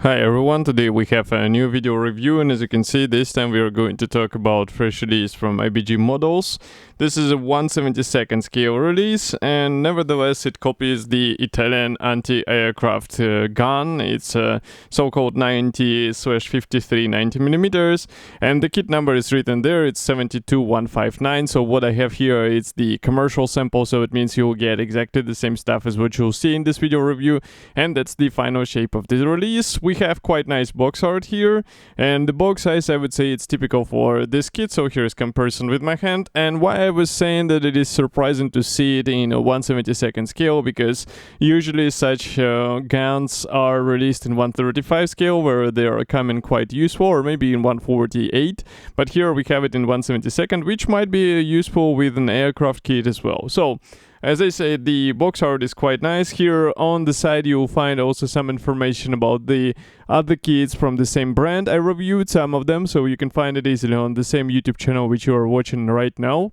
Hi everyone, today we have a new video review, and as you can see, this time we are going to talk about fresh release from IBG models. This is a 1/72nd scale release, and nevertheless it copies the Italian anti-aircraft gun. It's a so-called 90/53 90mm, and the kit number is written there. It's 72159. So what I have here is the commercial sample, so it means you'll get exactly the same stuff as what you'll see in this video review, and that's the final shape of the release. We have quite nice box art here, and the box size, I would say it's typical for this kit. So here's comparison with my hand, and why I was saying that it is surprising to see it in a 1/72nd scale, because usually such guns are released in 1/35 scale, where they are coming quite useful, or maybe in 1/48, but here we have it in 1/72nd, which might be useful with an aircraft kit as well. So as I said, the box art is quite nice. Here on the side you'll find also some information about the other kits from the same brand. I reviewed some of them, so you can find it easily on the same YouTube channel which you are watching right now.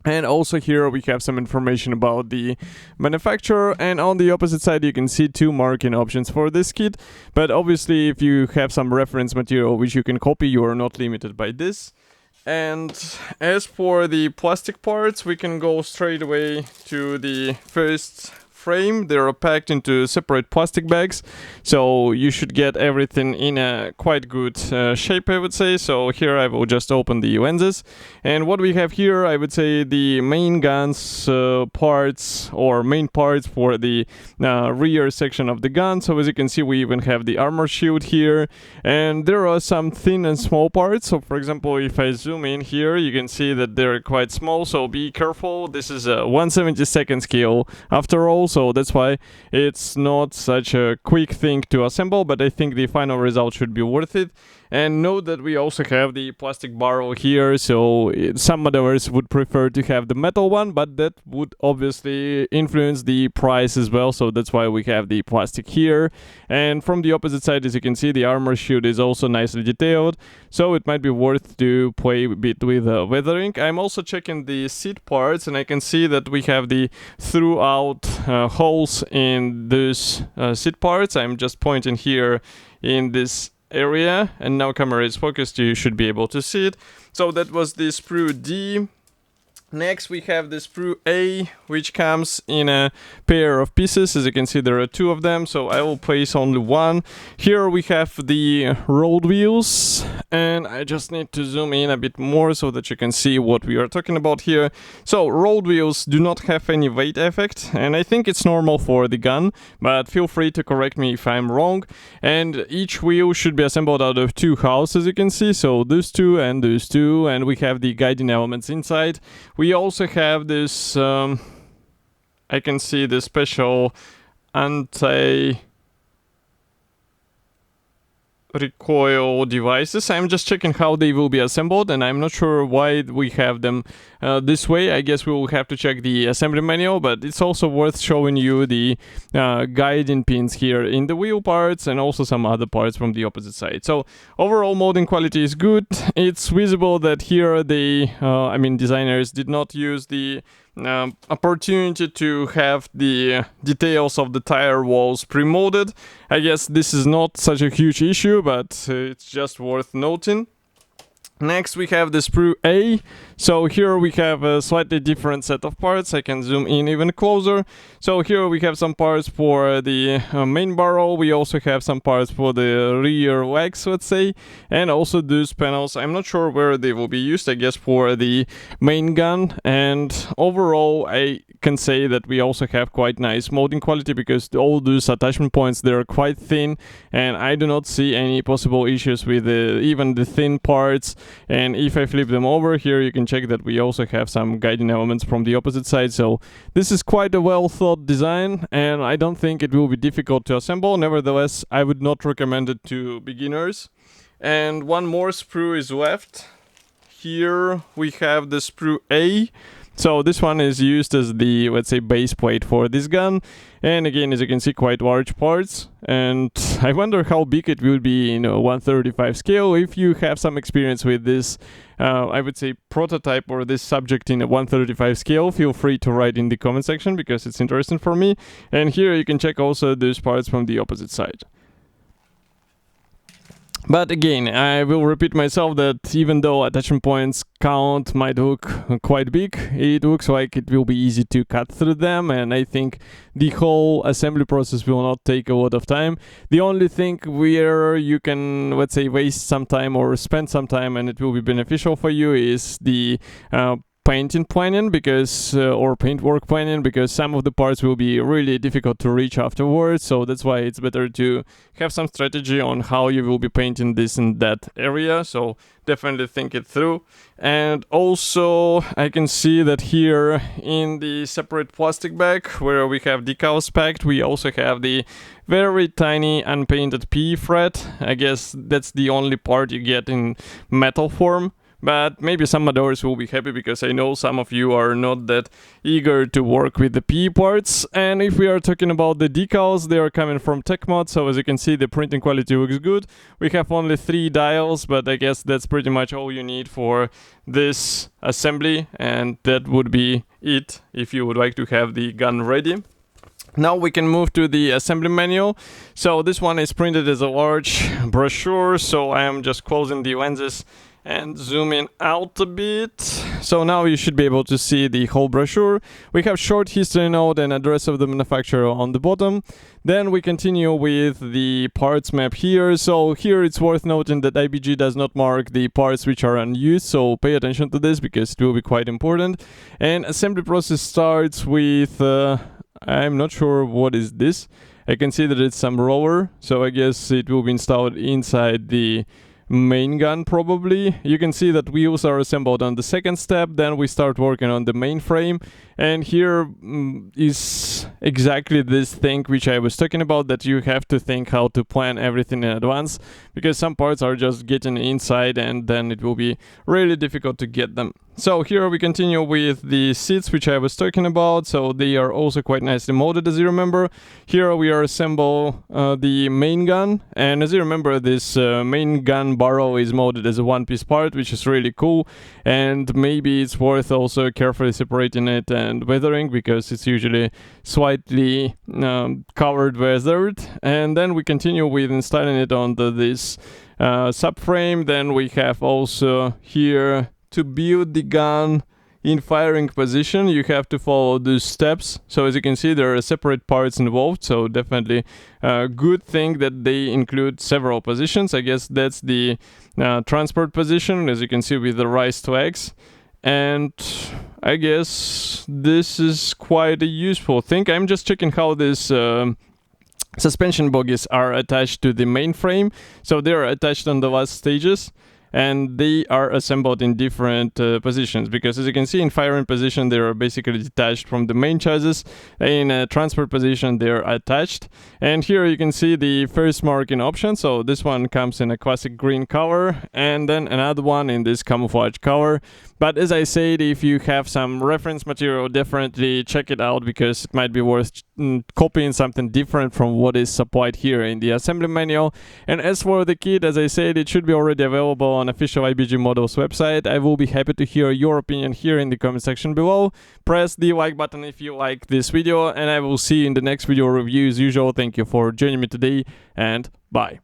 And also here we have some information about the manufacturer, and on the opposite side you can see two marking options for this kit. But obviously if you have some reference material which you can copy, you are not limited by this. And as for the plastic parts, we can go straight away to the first frame. They are packed into separate plastic bags, so you should get everything in a quite good shape, I would say. So here I will just open the lenses, and what we have here, I would say the main guns parts, or main parts for the rear section of the gun. So as you can see, we even have the armor shield here, and there are some thin and small parts. So for example, if I zoom in here, you can see that they're quite small, so be careful. This is a 1/72nd scale after all, so that's why it's not such a quick thing to assemble, but I think the final result should be worth it. And note that we also have the plastic barrel here, so some modelers would prefer to have the metal one, but that would obviously influence the price as well, so that's why we have the plastic here. And from the opposite side, as you can see, the armor shield is also nicely detailed, so it might be worth to play a bit with weathering. I'm also checking the seat parts, and I can see that we have the throughout holes in these seat parts. I'm just pointing here in this area, and now camera is focused, you should be able to see it. So that was the sprue D. Next we have the sprue A, which comes in a pair of pieces. As you can see, there are two of them, so I will place only one. Here we have the rolled wheels, and I just need to zoom in a bit more so that you can see what we are talking about here. So rolled wheels do not have any weight effect, and I think it's normal for the gun, but feel free to correct me if I'm wrong. And each wheel should be assembled out of two halves, as you can see, so those two, and we have the guiding elements inside. We also have this, I can see the special anti-recoil devices. I'm just checking how they will be assembled, and I'm not sure why we have them this way. I guess we will have to check the assembly manual, but it's also worth showing you the guiding pins here in the wheel parts, and also some other parts from the opposite side. So overall molding quality is good. It's visible that here the designers did not use the opportunity to have the details of the tire walls pre-molded. I guess this is not such a huge issue, but it's just worth noting. Next we have the sprue A. So here we have a slightly different set of parts. I can zoom in even closer. So here we have some parts for the main barrel. We also have some parts for the rear legs, let's say, and also these panels. I'm not sure where they will be used, I guess for the main gun. And overall I can say that we also have quite nice molding quality, because all those attachment points, they're quite thin, and I do not see any possible issues with even the thin parts. And if I flip them over here, you can check that we also have some guiding elements from the opposite side. So this is quite a well thought design, and I don't think it will be difficult to assemble. Nevertheless, I would not recommend it to beginners. And one more sprue is left. Here we have the sprue A. So this one is used as the, let's say, base plate for this gun. And again, as you can see, quite large parts. And I wonder how big it will be in a 1/35 scale. If you have some experience with this, I would say, prototype or this subject in a 1/35 scale, feel free to write in the comment section, because it's interesting for me. And here you can check also those parts from the opposite side. But again, I will repeat myself that even though attachment points count might look quite big, it looks like it will be easy to cut through them, and I think the whole assembly process will not take a lot of time. The only thing where you can, let's say, waste some time or spend some time and it will be beneficial for you is the painting planning, because or paintwork planning, because some of the parts will be really difficult to reach afterwards. So that's why it's better to have some strategy on how you will be painting this and that area. So definitely think it through. And also I can see that here in the separate plastic bag where we have decals packed, we also have the very tiny unpainted PE thread. I guess that's the only part you get in metal form. But maybe some modders will be happy, because I know some of you are not that eager to work with the PE parts. And if we are talking about the decals, they are coming from TechMod, so as you can see the printing quality looks good. We have only 3 dials, but I guess that's pretty much all you need for this assembly, and that would be it if you would like to have the gun ready. Now we can move to the assembly manual. So this one is printed as a large brochure, so I am just closing the lenses and zooming out a bit. So now you should be able to see the whole brochure. We have short history note and address of the manufacturer on the bottom. Then we continue with the parts map here. So here it's worth noting that IBG does not mark the parts which are unused, so pay attention to this because it will be quite important. And assembly process starts with I'm not sure what is this. I can see that it's some roller, so I guess it will be installed inside the main gun probably. You can see that wheels are assembled on the second step, then we start working on the main frame, and here is exactly this thing which I was talking about, that you have to think how to plan everything in advance, because some parts are just getting inside and then it will be really difficult to get them. So here we continue with the seats which I was talking about. So they are also quite nicely molded, as you remember. Here we are assemble the main gun, and as you remember, this main gun barrel is molded as a one-piece part, which is really cool, and maybe it's worth also carefully separating it and weathering, because it's usually slightly covered weathered. And then we continue with installing it onto this subframe. Then we have also here, to build the gun in firing position, you have to follow these steps. So as you can see, there are separate parts involved, so definitely a good thing that they include several positions. I guess that's the transport position, as you can see, with the raised legs. And I guess this is quite a useful thing. I'm just checking how this suspension bogies are attached to the main frame. So they are attached on the last stages, and they are assembled in different positions, because as you can see, in firing position they are basically detached from the main chassis. In transport position they are attached, and here you can see the first marking option. So this one comes in a classic green color, and then another one in this camouflage color. But as I said, if you have some reference material, definitely check it out, because it might be worth copying something different from what is supplied here in the assembly manual. And as for the kit, as I said, it should be already available on official IBG Models website. I will be happy to hear your opinion here in the comment section below. Press the like button if you like this video, and I will see you in the next video review as usual. Thank you for joining me today, and bye.